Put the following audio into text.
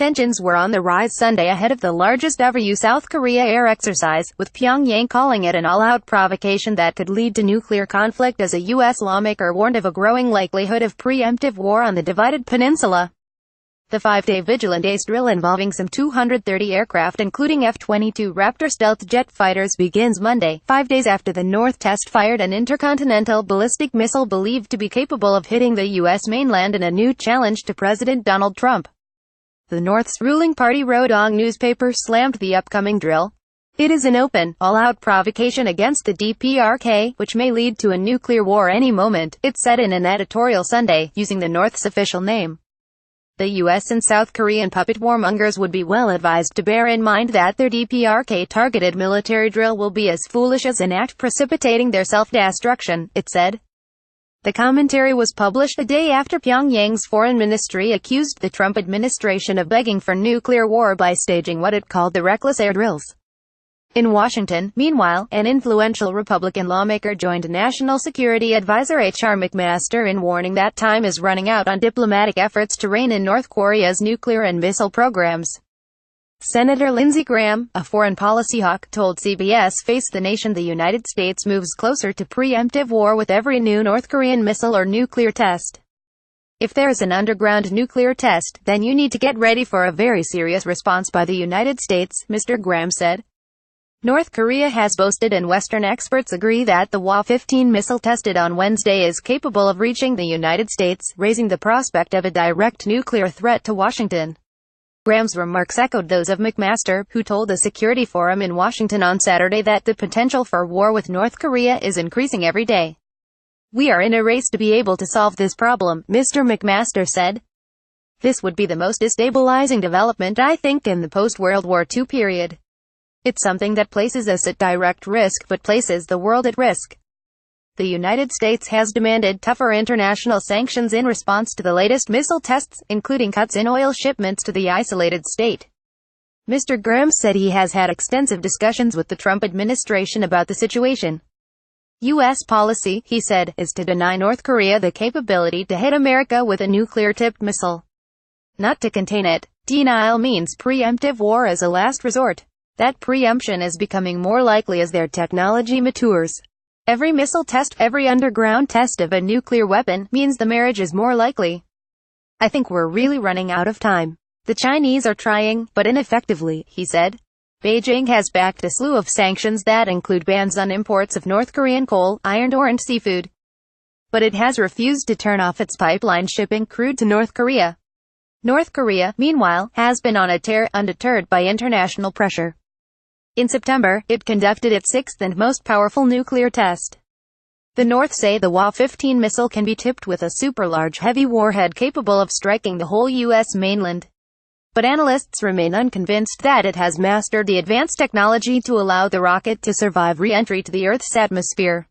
Tensions were on the rise Sunday ahead of the largest ever USSouth Korea air exercise, with Pyongyang calling it an all-out provocation that could lead to nuclear conflict as a U.S. lawmaker warned of a growing likelihood of preemptive war on the divided peninsula. The five-day Vigilant Ace drill involving some 230 aircraft including F22 Raptor stealth jet fighters begins Monday, 5 days after the North test-fired an intercontinental ballistic missile believed to be capable of hitting the U.S. mainland in a new challenge to President Donald Trump. The North's ruling party Rodong newspaper slammed the upcoming drill. It is an open, all-out provocation against the DPRK, which may lead to a nuclear war any moment, it said in an editorial Sunday, using the North's official name. The U.S. and South Korean puppet warmongers would be well advised to bear in mind that their DPRK-targeted military drill will be as foolish as an act precipitating their self-destruction, it said. The commentary was published a day after Pyongyang's foreign ministry accused the Trump administration of begging for nuclear war by staging what it called the reckless air drills. In Washington, meanwhile, an influential Republican lawmaker joined National Security Advisor H.R. McMaster in warning that time is running out on diplomatic efforts to rein in North Korea's nuclear and missile programs. Senator Lindsey Graham, a foreign policy hawk, told CBS Face the Nation the United States moves closer to preemptive war with every new North Korean missile or nuclear test. If there is an underground nuclear test, then you need to get ready for a very serious response by the United States, Mr. Graham said. North Korea has boasted and Western experts agree that the UH-15 missile tested on Wednesday is capable of reaching the United States, raising the prospect of a direct nuclear threat to Washington. Graham's remarks echoed those of McMaster, who told the Security Forum in Washington on Saturday that the potential for war with North Korea is increasing every day. We are in a race to be able to solve this problem, Mr. McMaster said. This would be the most destabilizing development I think in the post-World War II period. It's something that places us at direct risk but places the world at risk. The United States has demanded tougher international sanctions in response to the latest missile tests, including cuts in oil shipments to the isolated state. Mr. Graham said he has had extensive discussions with the Trump administration about the situation. U.S. policy, he said, is to deny North Korea the capability to hit America with a nuclear-tipped missile. Not to contain it. Denial means preemptive war as a last resort. That preemption is becoming more likely as their technology matures. Every missile test, every underground test of a nuclear weapon, means the marriage is more likely. I think we're really running out of time. The Chinese are trying, but ineffectively, he said. Beijing has backed a slew of sanctions that include bans on imports of North Korean coal, iron ore and seafood. But it has refused to turn off its pipeline shipping crude to North Korea. North Korea, meanwhile, has been on a tear, undeterred by international pressure. In September, it conducted its sixth and most powerful nuclear test. The North say the UH-15 missile can be tipped with a super-large heavy warhead capable of striking the whole U.S. mainland. But analysts remain unconvinced that it has mastered the advanced technology to allow the rocket to survive re-entry to the Earth's atmosphere.